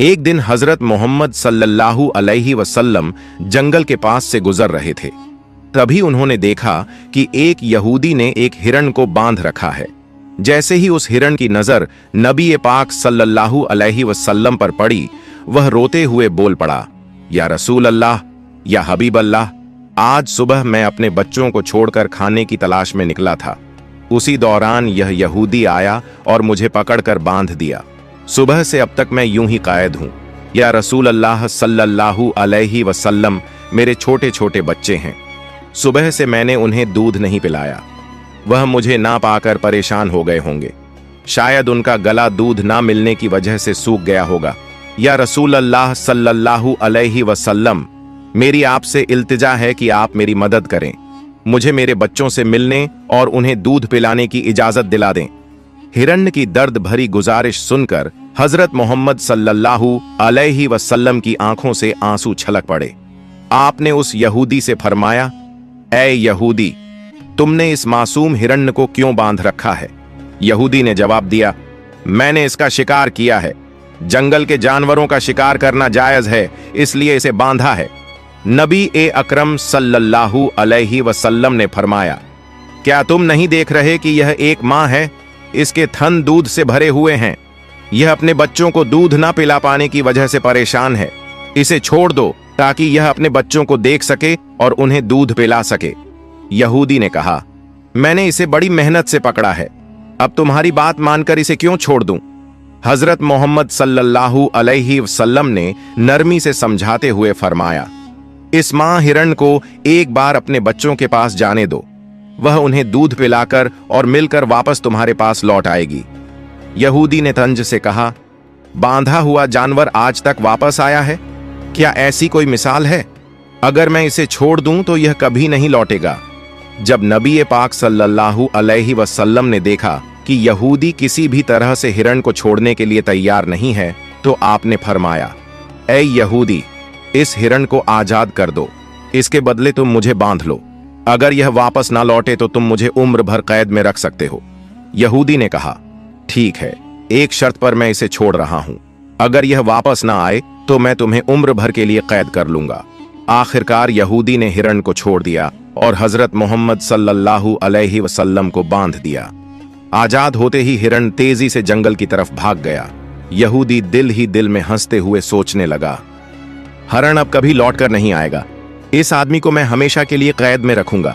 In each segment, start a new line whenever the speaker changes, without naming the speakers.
एक दिन हजरत मोहम्मद सल्लल्लाहु अलैहि वसल्लम जंगल के पास से गुजर रहे थे। तभी उन्होंने देखा कि एक यहूदी ने एक हिरण को बांध रखा है। जैसे ही उस हिरण की नजर नबी पाक सल्लल्लाहु अलैहि वसल्लम पर पड़ी, वह रोते हुए बोल पड़ा, या रसूल अल्लाह, या हबीब अल्लाह, आज सुबह मैं अपने बच्चों को छोड़कर खाने की तलाश में निकला था। उसी दौरान यह यहूदी आया और मुझे पकड़कर बांध दिया। सुबह से अब तक मैं यूं ही कायद हूं। या रसूल अल्लाह सल्लल्लाहु अलैहि वसल्लम, मेरे छोटे छोटे बच्चे हैं। सुबह से मैंने उन्हें दूध नहीं पिलाया। वह मुझे ना पाकर परेशान हो गए होंगे। शायद उनका गला दूध ना मिलने की वजह से सूख गया होगा। या रसूल अल्लाह सल्लल्लाहु अलैहि वसल्लम, मेरी आपसे इल्तिजा है कि आप मेरी मदद करें। मुझे मेरे बच्चों से मिलने और उन्हें दूध पिलाने की इजाजत दिला दें। हिरण्य की दर्द भरी गुजारिश सुनकर हजरत मोहम्मद सल्लल्लाहु अलैहि वसल्लम की आंखों से आंसू छलक पड़े। आपने उस यहूदी से फरमाया, ऐ यहूदी, तुमने इस मासूम हिरण्य को क्यों बांध रखा है? यहूदी ने जवाब दिया, मैंने इसका शिकार किया है। जंगल के जानवरों का शिकार करना जायज है, इसलिए इसे बांधा है। नबी ए अकरम सल्लल्लाहु अलैहि वसल्लम ने फरमाया, क्या तुम नहीं देख रहे कि यह एक मां है? इसके थन दूध से भरे हुए हैं। यह अपने बच्चों को दूध ना पिला पाने की वजह से परेशान है। इसे छोड़ दो ताकि यह अपने बच्चों को देख सके और उन्हें दूध पिला सके। यहूदी ने कहा, मैंने इसे बड़ी मेहनत से पकड़ा है, अब तुम्हारी बात मानकर इसे क्यों छोड़ दूं? हजरत मोहम्मद सल्लल्लाहु अलैहि वसल्लम ने नरमी से समझाते हुए फरमाया, इस मां हिरण को एक बार अपने बच्चों के पास जाने दो। वह उन्हें दूध पिलाकर और मिलकर वापस तुम्हारे पास लौट आएगी। यहूदी ने तंज से कहा, बांधा हुआ जानवर आज तक वापस आया है? क्या ऐसी कोई मिसाल है? अगर मैं इसे छोड़ दूं तो यह कभी नहीं लौटेगा। जब नबी पाक सल्लल्लाहु अलैहि वसल्लम ने देखा कि यहूदी किसी भी तरह से हिरण को छोड़ने के लिए तैयार नहीं है, तो आपने फरमाया, ऐ यहूदी, इस हिरण को आजाद कर दो। इसके बदले तुम मुझे बांध लो। अगर यह वापस ना लौटे तो तुम मुझे उम्र भर कैद में रख सकते हो। यहूदी ने कहा, ठीक है, एक शर्त पर मैं इसे छोड़ रहा हूं। अगर यह वापस ना आए तो मैं तुम्हें उम्र भर के लिए कैद कर लूंगा। आखिरकार यहूदी ने हिरण को छोड़ दिया और हजरत मोहम्मद सल्लल्लाहु अलैहि वसल्लम को बांध दिया। आजाद होते ही हिरण तेजी से जंगल की तरफ भाग गया। यहूदी दिल ही दिल में हंसते हुए सोचने लगा, हिरण अब कभी लौट कर नहीं आएगा। इस आदमी को मैं हमेशा के लिए कैद में रखूंगा।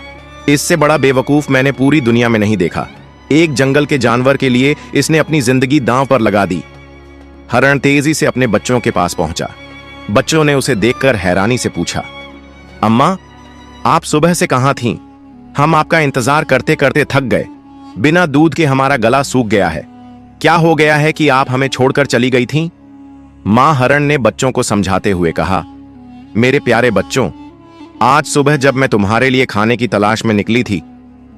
इससे बड़ा बेवकूफ मैंने पूरी दुनिया में नहीं देखा। एक जंगल के जानवर के लिए इसने अपनी जिंदगी दांव पर लगा दी। हिरण तेजी से अपने बच्चों के पास पहुंचा। बच्चों ने उसे देखकर हैरानी से पूछा, अम्मा, आप सुबह से कहां थीं? हम आपका इंतजार करते करते थक गए। बिना दूध के हमारा गला सूख गया है। क्या हो गया है कि आप हमें छोड़कर चली गई थीं? मां हिरण ने बच्चों को समझाते हुए कहा, मेरे प्यारे बच्चों, आज सुबह जब मैं तुम्हारे लिए खाने की तलाश में निकली थी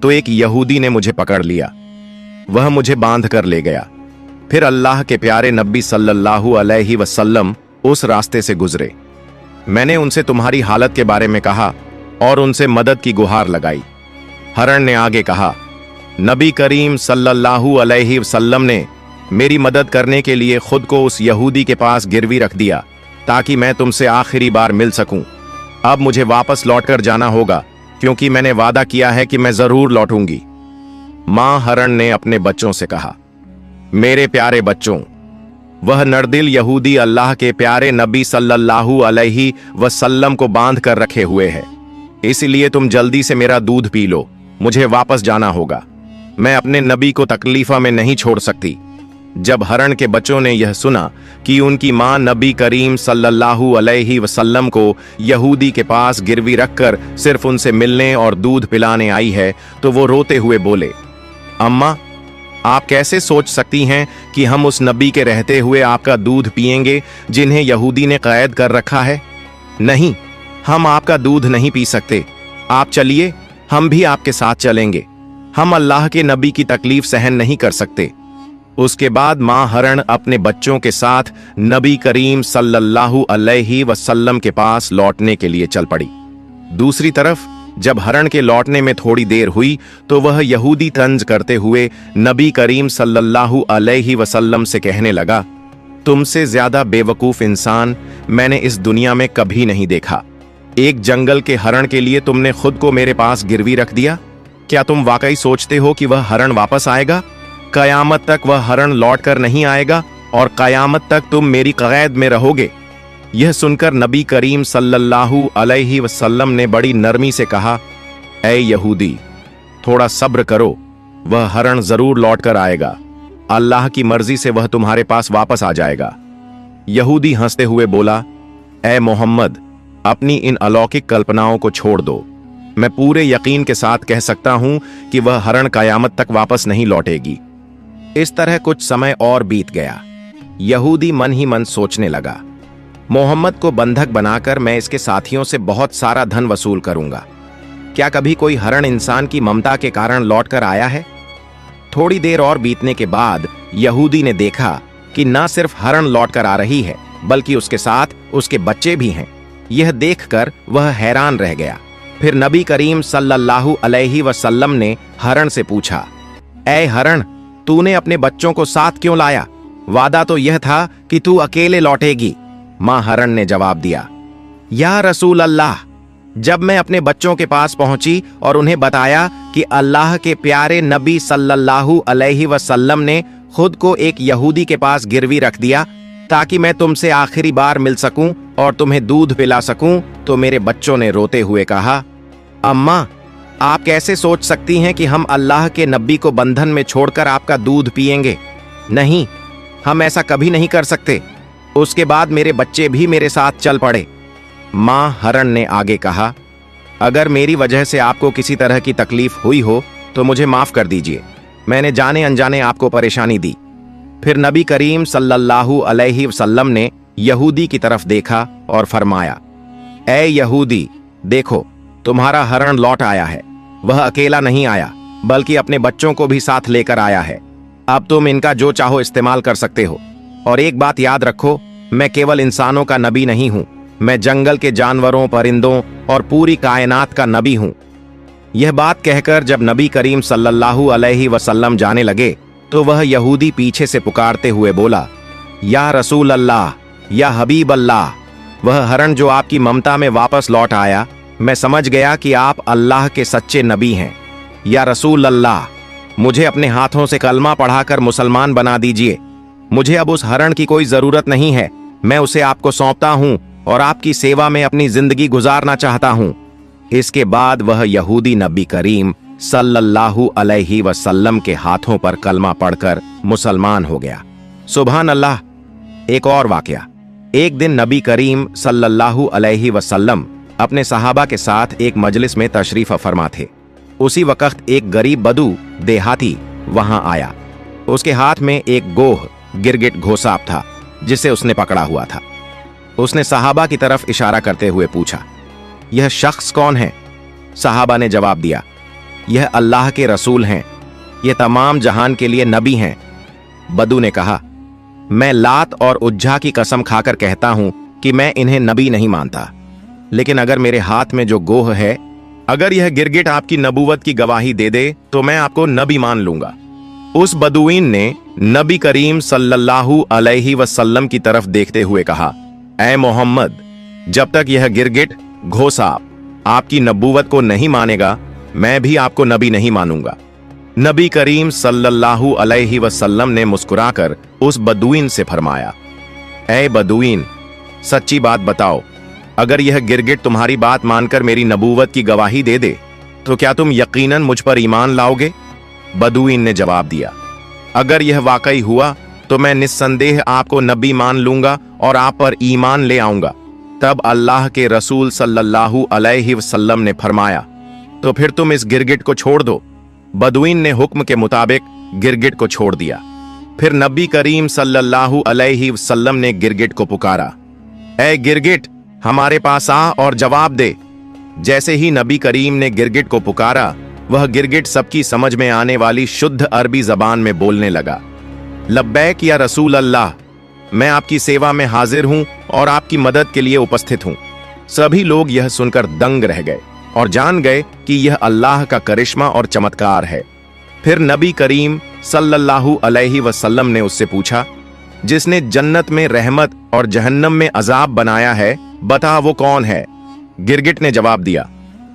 तो एक यहूदी ने मुझे पकड़ लिया। वह मुझे बांध कर ले गया। फिर अल्लाह के प्यारे नबी सल्लल्लाहु अलैहि वसल्लम उस रास्ते से गुजरे। मैंने उनसे तुम्हारी हालत के बारे में कहा और उनसे मदद की गुहार लगाई। हिरण ने आगे कहा, नबी करीम सल्लल्लाहु अलैहि वसल्लम ने मेरी मदद करने के लिए खुद को उस यहूदी के पास गिरवी रख दिया ताकि मैं तुमसे आखिरी बार मिल सकूं। अब मुझे वापस लौटकर जाना होगा क्योंकि मैंने वादा किया है कि मैं जरूर लौटूंगी। मां हिरण ने अपने बच्चों से कहा, मेरे प्यारे बच्चों, वह नरदिल यहूदी अल्लाह के प्यारे नबी सल्लल्लाहु अलैहि वसल्लम को बांध कर रखे हुए है। इसलिए तुम जल्दी से मेरा दूध पी लो। मुझे वापस जाना होगा। मैं अपने नबी को तकलीफा में नहीं छोड़ सकती। जब हिरण के बच्चों ने यह सुना कि उनकी मां नबी करीम सल्लल्लाहु अलैहि वसल्लम को यहूदी के पास गिरवी रखकर सिर्फ उनसे मिलने और दूध पिलाने आई है, तो वो रोते हुए बोले, अम्मा, आप कैसे सोच सकती हैं कि हम उस नबी के रहते हुए आपका दूध पिएंगे जिन्हें यहूदी ने कैद कर रखा है? नहीं, हम आपका दूध नहीं पी सकते। आप चलिए, हम भी आपके साथ चलेंगे। हम अल्लाह के नबी की तकलीफ सहन नहीं कर सकते। उसके बाद मां हिरण अपने बच्चों के साथ नबी करीम सल्लल्लाहु अलैहि वसल्लम के पास लौटने के लिए चल पड़ी। दूसरी तरफ जब हिरण के लौटने में थोड़ी देर हुई तो वह यहूदी तंज करते हुए नबी करीम सल्लल्लाहु अलैहि वसल्लम से कहने लगा, तुमसे ज्यादा बेवकूफ इंसान मैंने इस दुनिया में कभी नहीं देखा। एक जंगल के हरण के लिए तुमने खुद को मेरे पास गिरवी रख दिया। क्या तुम वाकई सोचते हो कि वह हरण वापस आएगा? कयामत तक वह हरण लौट कर नहीं आएगा और कयामत तक तुम मेरी कैद में रहोगे। यह सुनकर नबी करीम सल्लल्लाहु अलैहि वसल्लम ने बड़ी नरमी से कहा, ऐ यहूदी, थोड़ा सब्र करो, वह हरण जरूर लौट कर आएगा। अल्लाह की मर्जी से वह तुम्हारे पास वापस आ जाएगा। यहूदी हंसते हुए बोला, ऐ मोहम्मद, अपनी इन अलौकिक कल्पनाओं को छोड़ दो। मैं पूरे यकीन के साथ कह सकता हूं कि वह हरण कयामत तक वापस नहीं लौटेगी। इस तरह कुछ समय और बीत गया। यहूदी मन ही मन सोचने लगा, मोहम्मद को बंधक बनाकर मैं इसके साथियों से बहुत सारा धन वसूल करूंगा। क्या कभी कोई हरण इंसान की ममता के कारण लौट कर आया है? थोड़ी देर और बीतने के बाद यहूदी ने देखा कि न सिर्फ हरण लौट कर आ रही है, बल्कि उसके साथ उसके बच्चे भी हैं। यह देखकर वह हैरान रह गया। फिर नबी करीम सल्लल्लाहु अलैहि वसल्लम ने हरण से पूछा, ऐ हरण, तूने अपने बच्चों को साथ क्यों लाया? वादा तो यह था कि तू अकेले लौटेगी। मां हरण ने जवाब दिया, या रसूल अल्लाह, जब मैं अपने बच्चों के पास पहुंची और उन्हें बताया कि अल्लाह के प्यारे नबी सल्लल्लाहु अलैहि वसल्लम ने खुद को एक यहूदी के पास गिरवी रख दिया ताकि मैं तुमसे आखिरी बार मिल सकूं और तुम्हें दूध पिला सकूं, तो मेरे बच्चों ने रोते हुए कहा, अम्मा, आप कैसे सोच सकती हैं कि हम अल्लाह के नबी को बंधन में छोड़कर आपका दूध पिएंगे? नहीं, हम ऐसा कभी नहीं कर सकते। उसके बाद मेरे बच्चे भी मेरे साथ चल पड़े। मां हरण ने आगे कहा, अगर मेरी वजह से आपको किसी तरह की तकलीफ हुई हो तो मुझे माफ कर दीजिए। मैंने जाने अनजाने आपको परेशानी दी। फिर नबी करीम सल्लल्लाहु अलैहि वसल्लम ने यहूदी की तरफ देखा और फरमाया, ऐ यहूदी, देखो, तुम्हारा हरण लौट आया है। वह अकेला नहीं आया, बल्कि अपने बच्चों को भी साथ लेकर आया है। अब तुम इनका जो चाहो इस्तेमाल कर सकते हो। और एक बात याद रखो, मैं केवल इंसानों का नबी नहीं हूं, मैं जंगल के जानवरों, परिंदों और पूरी कायनात का नबी हूं। यह बात कहकर जब नबी करीम सल्लल्लाहु अलैहि वसल्लम जाने लगे तो वह यहूदी पीछे से पुकारते हुए बोला, या रसूल अल्लाह, या हबीब अल्लाह, वह हरण जो आपकी ममता में वापस लौट आया, मैं समझ गया कि आप अल्लाह के सच्चे नबी हैं। या रसूल अल्लाह, मुझे अपने हाथों से कलमा पढ़ाकर मुसलमान बना दीजिए। मुझे अब उस हरण की कोई जरूरत नहीं है। मैं उसे आपको सौंपता हूं और आपकी सेवा में अपनी जिंदगी गुजारना चाहता हूं। इसके बाद वह यहूदी नबी करीम सल्लल्लाहु अलैहि वसल्लम के हाथों पर कलमा पढ़कर मुसलमान हो गया। सुभान अल्लाह। एक और वाकया। एक दिन नबी करीम सल्लल्लाहु अलैहि वसल्लम अपने सहाबा के साथ एक मजलिस में तशरीफ फरमा थे। उसी वक्त एक गरीब बदू देहाती वहां आया। उसके हाथ में एक गोह गिरगिट घोसाप था जिसे उसने पकड़ा हुआ था। उसने सहाबा की तरफ इशारा करते हुए पूछा, यह शख्स कौन है? सहाबा ने जवाब दिया, यह अल्लाह के रसूल हैं, यह तमाम जहान के लिए नबी हैं। बदू ने कहा, मैं लात और उज्जा की कसम खाकर कहता हूं कि मैं इन्हें नबी नहीं मानता, लेकिन अगर मेरे हाथ में जो गोह है, अगर यह गिरगिट आपकी नबूवत की गवाही दे दे तो मैं आपको नबी मान लूंगा। उस बदुईन ने नबी करीम सल्लल्लाहु अलैहि वसल्लम की तरफ देखते हुए कहा, ऐ मोहम्मद, जब तक यह गिरगिट घोसाप आपकी नबूवत को नहीं मानेगा, मैं भी आपको नबी नहीं मानूंगा। नबी करीम सल्लल्लाहु अलैहि वसल्लम ने मुस्कुराकर उस बदुईन से फरमाया, ऐ बदुईन, सच्ची बात बताओ, अगर यह गिरगिट तुम्हारी बात मानकर मेरी नबूवत की गवाही दे दे तो क्या तुम यकीनन मुझ पर ईमान लाओगे? बदुईन ने जवाब दिया, अगर यह वाकई हुआ तो मैं निस्संदेह आपको नबी मान लूंगा और आप पर ईमान ले आऊंगा। तब अल्लाह के रसूल सल्लल्लाहु अलैहि वसल्लम ने फरमाया, तो फिर तुम इस गिरगिट को छोड़ दो। बदुईन ने हुक्म के मुताबिक गिरगिट को छोड़ दिया। फिर नबी करीम सल्लल्लाहु अलैहि वसल्लम ने गिरगिट को पुकारा, ऐ गिरगिट, हमारे पास आ और जवाब दे। जैसे ही नबी करीम ने गिरगिट को पुकारा, वह गिरगिट सबकी समझ में आने वाली शुद्ध अरबी जबान में बोलने लगा, लब्बैक या रसूल अल्लाह, मैं आपकी सेवा में हाजिर हूं और आपकी मदद के लिए उपस्थित हूं। सभी लोग यह सुनकर दंग रह गए और जान गए कि यह अल्लाह का करिश्मा और चमत्कार है। फिर नबी करीम सल्लल्लाहु अलैहि वसल्लम ने उससे पूछा, जिसने जन्नत में रहमत और जहन्नम में अजाब बनाया है, बता वो कौन है? गिरगिट ने जवाब दिया,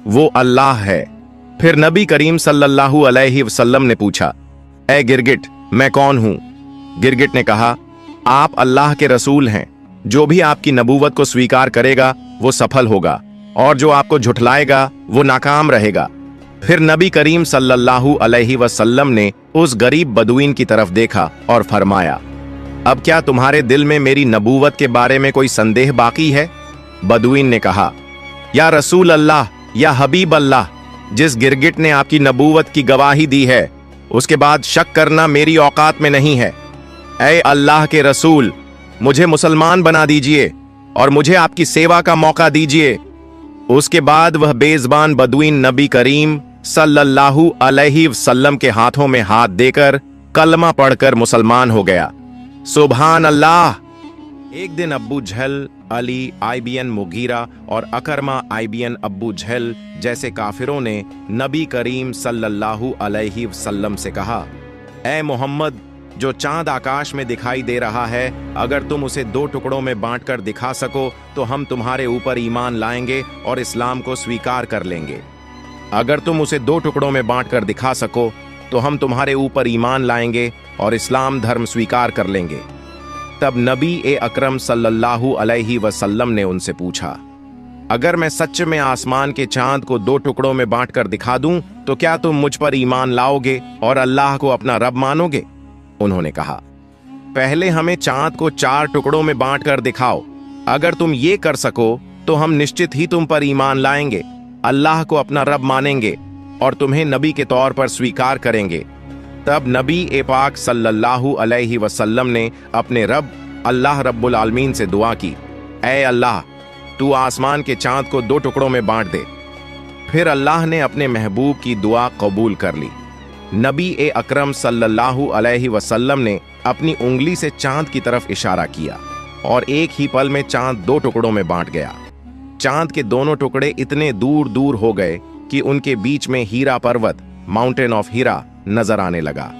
वो अल्लाह है। फिर नबी करीम सल्लल्लाहु अलैहि वसल्लम ने पूछा, ए गिरगिट, मैं कौन हूं? गिरगिट ने कहा, आप अल्लाह के रसूल हैं। जो भी आपकी नबूवत को स्वीकार करेगा वो सफल होगा, और जो आपको झुठलाएगा वो नाकाम रहेगा। फिर नबी करीम सल्लल्लाहु अलैहि वसल्लम ने उस गरीब बदुईन की तरफ देखा और फरमाया, अब क्या तुम्हारे दिल में मेरी नबूवत के बारे में कोई संदेह बाकी है? बदुईन ने कहा, या रसूल अल्लाह, या हबीब अल्लाह, जिस गिरगिट ने आपकी नबूवत की गवाही दी है, उसके बाद शक करना मेरी औकात में नहीं है। ऐ अल्लाह के रसूल, मुझे मुसलमान बना दीजिए और मुझे आपकी सेवा का मौका दीजिए। उसके बाद वह बेज़बान बदुईन नबी करीम सल्लल्लाहु अलैहि वसल्लम के हाथों में हाथ देकर कलमा पढ़कर मुसलमान हो गया। सुभान अल्लाह। एक दिन अब्बू जहल, अली आईबीएन मुगीरा और अकरमा आईबीएन अब्बू जहल जैसे काफिरों ने नबी करीम सल्लल्लाहु अलैहि वसल्लम से कहा, ऐ मोहम्मद, जो चांद आकाश में दिखाई दे रहा है, अगर तुम उसे 2 टुकड़ों में बांटकर दिखा सको तो हम तुम्हारे ऊपर ईमान लाएंगे और इस्लाम को स्वीकार कर लेंगे। अगर तुम उसे 2 टुकड़ों में बांटकर दिखा सको तो हम तुम्हारे ऊपर ईमान लाएंगे और इस्लाम धर्म स्वीकार कर लेंगे। तब नबी अकरम सल्लल्लाहु अलैहि वसल्लम ने उनसे पूछा, अगर मैं सच में आसमान के चांद को 2 टुकड़ों में बांटकर दिखा दूं तो क्या तुम मुझ पर ईमान लाओगे और अल्लाह को अपना रब मानोगे? उन्होंने कहा, पहले हमें चांद को 4 टुकड़ों में बांटकर दिखाओ। अगर तुम ये कर सको तो हम निश्चित ही तुम पर ईमान लाएंगे, अल्लाह को अपना रब मानेंगे और तुम्हें नबी के तौर पर स्वीकार करेंगे। तब नबी पाक सल्लल्लाहु अलैहि वसल्लम ने अपने रब अल्लाह रब्बुल आलमीन से दुआ की, ऐ अल्लाह, तू आसमान के चांद को 2 टुकड़ों में बांट दे। फिर अल्लाह ने अपने महबूब की दुआ कबूल कर ली। नबी अकरम सल्लल्लाहु अलैहि वसल्लम ने अपनी उंगली से चांद की तरफ इशारा किया और एक ही पल में चांद 2 टुकड़ों में बांट गया। चांद के दोनों टुकड़े इतने दूर दूर हो गए कि उनके बीच में हीरा पर्वत, माउंटेन ऑफ हीरा, नजर आने लगा।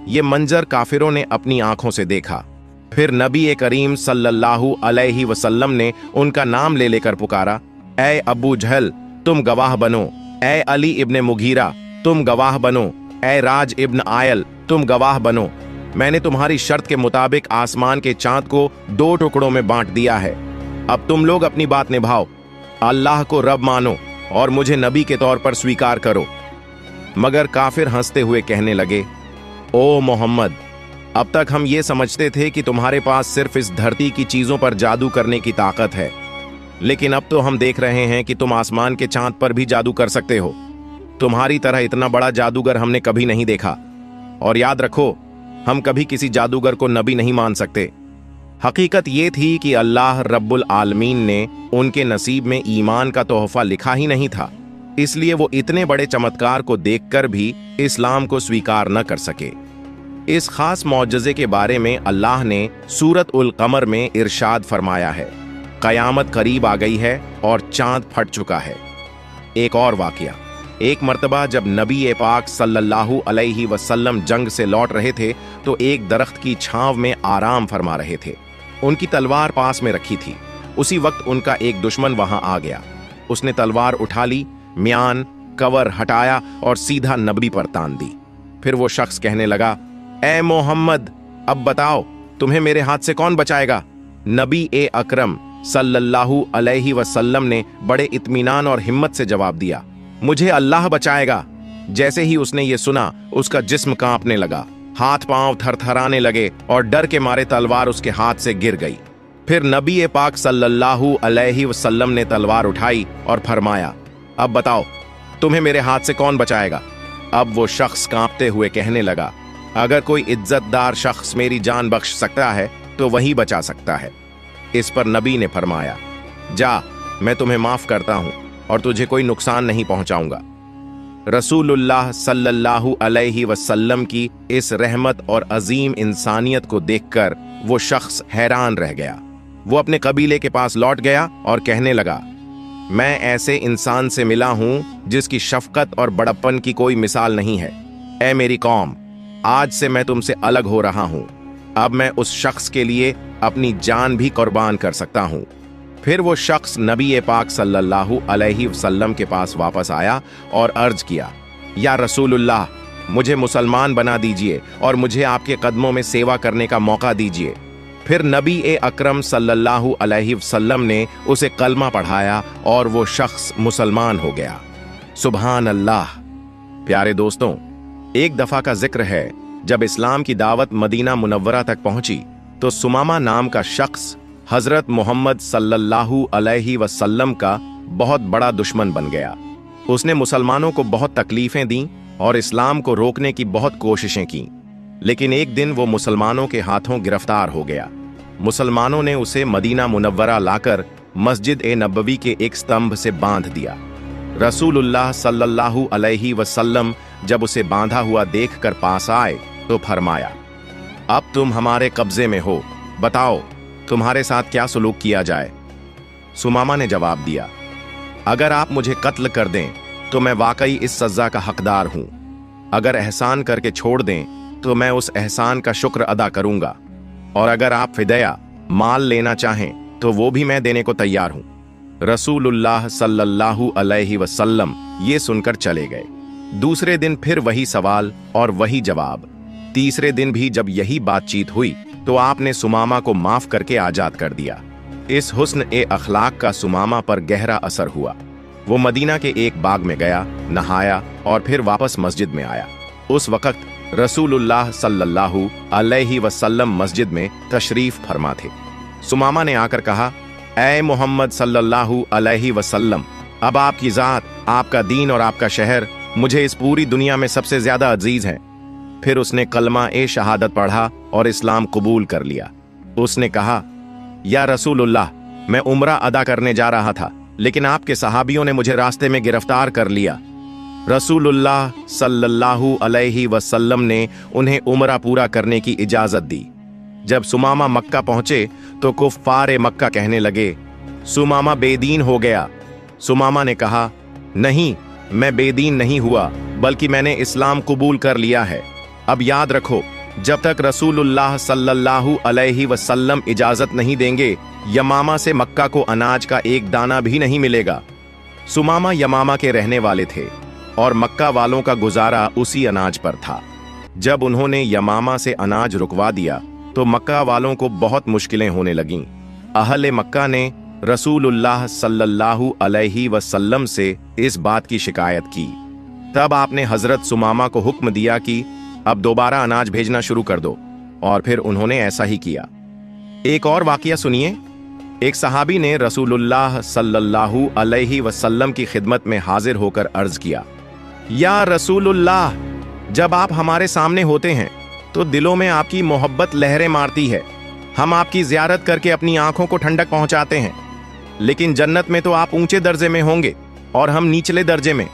ये मंजर काफिरों ने अपनी आंखों से देखा। फिर नबी करीम सल्लल्लाहु अलैहि वसल्लम ने उनका नाम ले लेकर पुकारा, ऐ अबू जहल, तुम गवाह बनो। ऐ अली इब्ने मुगीरा, तुम गवाह बनो। ऐ राज इब्न आयल, तुम गवाह बनो। मैंने तुम्हारी शर्त के मुताबिक आसमान के चांद को 2 टुकड़ों में बांट दिया है। अब तुम लोग अपनी बात निभाओ, अल्लाह को रब मानो और मुझे नबी के तौर पर स्वीकार करो। मगर काफिर हंसते हुए कहने लगे, ओ मोहम्मद, अब तक हम ये समझते थे कि तुम्हारे पास सिर्फ इस धरती की चीजों पर जादू करने की ताकत है, लेकिन अब तो हम देख रहे हैं कि तुम आसमान के चांद पर भी जादू कर सकते हो। तुम्हारी तरह इतना बड़ा जादूगर हमने कभी नहीं देखा। और याद रखो, हम कभी किसी जादूगर को नबी नहीं मान सकते। हकीकत ये थी कि अल्लाह रब्बुल आलमीन ने उनके नसीब में ईमान का तोहफा लिखा ही नहीं था, इसलिए वो इतने बड़े चमत्कार को देखकर भी इस्लाम को स्वीकार न कर सके। इस खास मौजज़े के बारे में अल्लाह ने सूरत उल कमर में इरशाद फरमाया है, कयामत करीब आ गई है और चांद फट चुका है। एक और वाकया, एक मर्तबा जब नबी पाक सल्लल्लाहु अलैहि वसल्लम जंग से लौट रहे थे तो एक दरख्त की छांव में आराम फरमा रहे थे। उनकी तलवार पास में रखी थी। उसी वक्त उनका एक दुश्मन वहां आ गया। उसने तलवार उठा ली, म्यान कवर हटाया और सीधा नबी पर तान दी। फिर वो शख्स कहने लगा, ए मोहम्मद, अब बताओ तुम्हें मेरे हाथ से कौन बचाएगा? नबी अकरम सल्लल्लाहु अलैहि वसल्लम ने बड़े इत्मीनान और हिम्मत से जवाब दिया, मुझे अल्लाह बचाएगा। जैसे ही उसने ये सुना, उसका जिस्म कांपने लगा, हाथ पांव थरथराने लगे और डर के मारे तलवार उसके हाथ से गिर गई। फिर नबी पाक सल्लल्लाहु अलैहि वसल्लम ने तलवार उठाई और फरमाया, अब बताओ तुम्हें मेरे हाथ से कौन बचाएगा? अब वो शख्स कांपते हुए कहने लगा, अगर कोई इज्जतदार शख्स मेरी जान बख्श सकता है तो वही बचा सकता है। इस पर नबी ने फरमाया, जा, मैं तुम्हें माफ करता हूं और तुझे कोई नुकसान नहीं पहुंचाऊंगा। रसूलुल्लाह सल्लल्लाहु अलैहि वसल्लम की इस रहमत और अजीम इंसानियत को देखकर वो शख्स हैरान रह गया। वो अपने कबीले के पास लौट गया और कहने लगा, मैं ऐसे इंसान से मिला हूं जिसकी शफकत और बड़प्पन की कोई मिसाल नहीं है। ऐ मेरी कौम, आज से मैं तुमसे अलग हो रहा हूं। अब मैं उस शख्स के लिए अपनी जान भी कुर्बान कर सकता हूं। फिर वो शख्स नबी पाक सल्लल्लाहु अलैहि वसल्लम के पास वापस आया और अर्ज किया, या रसूलुल्लाह, मुझे मुसलमान बना दीजिए और मुझे आपके कदमों में सेवा करने का मौका दीजिए। फिर नबी अकरम सल्लल्लाहु अलैहि वसल्लम ने उसे कलमा पढ़ाया और वो शख्स मुसलमान हो गया। सुभान अल्लाह। प्यारे दोस्तों, एक दफा का जिक्र है, जब इस्लाम की दावत मदीना मुनव्वरा तक पहुंची तो सुमामा नाम का शख्स हजरत मोहम्मद सल्लल्लाहु अलैहि वसल्लम का बहुत बड़ा दुश्मन बन गया। उसने मुसलमानों को बहुत तकलीफें दी और इस्लाम को रोकने की बहुत कोशिशें की, लेकिन एक दिन वो मुसलमानों के हाथों गिरफ्तार हो गया। मुसलमानों ने उसे मदीना मुनव्वरा लाकर मस्जिद नबवी के एक स्तंभ से बांध दिया। रसूलुल्लाह सल्लल्लाहु अलैहि वसल्लम जब उसे बांधा हुआ देखकर पास आए तो फरमाया, अब तुम हमारे कब्जे में हो, बताओ तुम्हारे साथ क्या सुलूक किया जाए। सुमामा ने जवाब दिया, अगर आप मुझे कत्ल कर दें तो मैं वाकई इस सजा का हकदार हूं। अगर एहसान करके छोड़ दें तो मैं उस एहसान का शुक्र अदा करूंगा, और अगर आप फिदया माल लेना चाहें तो वो भी मैं देने को तैयार हूं। रसूलुल्लाह सल्लल्लाहु अलैहि वसल्लम ये सुनकर चले गए। दूसरे दिन फिर वही सवाल और वही जवाब। तीसरे दिन भी जब यही बातचीत हुई तो आपने सुमामा को माफ करके आजाद कर दिया। इस हुस्न अखलाक का सुमामा पर गहरा असर हुआ। वो मदीना के एक बाग में गया, नहाया और फिर वापस मस्जिद में आया। उस वक्त रसूलुल्लाह सल्लल्लाहु अलैहि वसल्लम मस्जिद में तशरीफ फरमा थे। सुमामा ने आकर कहा, ऐ मोहम्मद सल्लल्लाहु अलैहि वसल्लम, अब आपकी जात, आपका दीन और आपका शहर मुझे इस पूरी दुनिया में सबसे ज्यादा अजीज है। फिर उसने कलमा शहादत पढ़ा और इस्लाम कबूल कर लिया। उसने कहा, या रसूलुल्लाह, मैं उम्रा अदा करने जा रहा था, लेकिन आपके सहाबियों ने मुझे रास्ते में गिरफ्तार कर लिया। रसूलुल्लाह सल्लल्लाहु अलैहि वसल्लम ने उन्हें उम्रा पूरा करने की इजाजत दी। जब सुमामा मक्का पहुंचे तो कुफ्फार मक्का कहने लगे, सुमामा बेदीन हो गया। सुमामा ने कहा, नहीं, मैं बेदीन नहीं हुआ, बल्कि मैंने इस्लाम कबूल कर लिया है। अब याद रखो, जब तक रसूलुल्लाह सल्लल्लाहु अलैहि वसल्लम इजाजत नहीं देंगे, यमामा से मक्का को अनाज का एक दाना भी नहीं मिलेगा। सुमामा यमामा के रहने वाले थे और मक्का वालों का गुजारा उसी अनाज पर था। जब उन्होंने यमामा से अनाज रुकवा दिया तो मक्का वालों को बहुत मुश्किलें होने लगीं। अहले मक्का ने रसूलुल्लाह सल्लल्लाहु अलैहि वसल्लम से इस बात की शिकायत की। तब आपने हजरत सुमामा को हुक्म दिया कि अब दोबारा अनाज भेजना शुरू कर दो, और फिर उन्होंने ऐसा ही किया। एक और वाकया सुनिए। एक सहाबी ने रसूलुल्लाह सल्लल्लाहु अलैहि वसल्लम की खिदमत में हाजिर होकर अर्ज किया, या रसूलुल्लाह, जब आप हमारे सामने होते हैं तो दिलों में आपकी मोहब्बत लहरें मारती है। हम आपकी जियारत करके अपनी आंखों को ठंडक पहुंचाते हैं, लेकिन जन्नत में तो आप ऊंचे दर्जे में होंगे और हम निचले दर्जे में।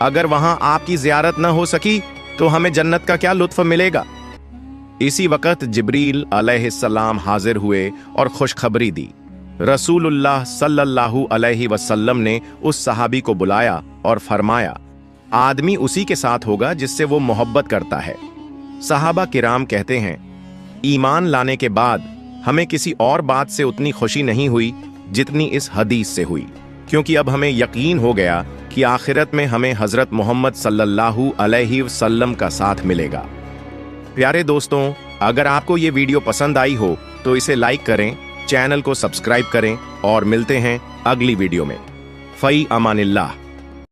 अगर वहां आपकी जियारत न हो सकी तो हमें जन्नत का क्या लुत्फ मिलेगा। इसी वक्त जिब्रील अलैहिस्सलाम हाजिर हुए और खुशखबरी दी। रसूलुल्लाह सल्लल्लाहु अलैहि वसल्लम ने उस सहाबी को बुलाया और फरमाया, आदमी उसी के साथ होगा जिससे वो मोहब्बत करता है। सहाबा किराम कहते हैं, ईमान लाने के बाद हमें किसी और बात से उतनी खुशी नहीं हुई जितनी इस हदीस से हुई, क्योंकि अब हमें यकीन हो गया कि आखिरत में हमें हजरत मोहम्मद सल्लल्लाहु अलैहि वसल्लम का साथ मिलेगा। प्यारे दोस्तों, अगर आपको ये वीडियो पसंद आई हो तो इसे लाइक करें, चैनल को सब्सक्राइब करें और मिलते हैं अगली वीडियो में। फई अमानिल्लाह।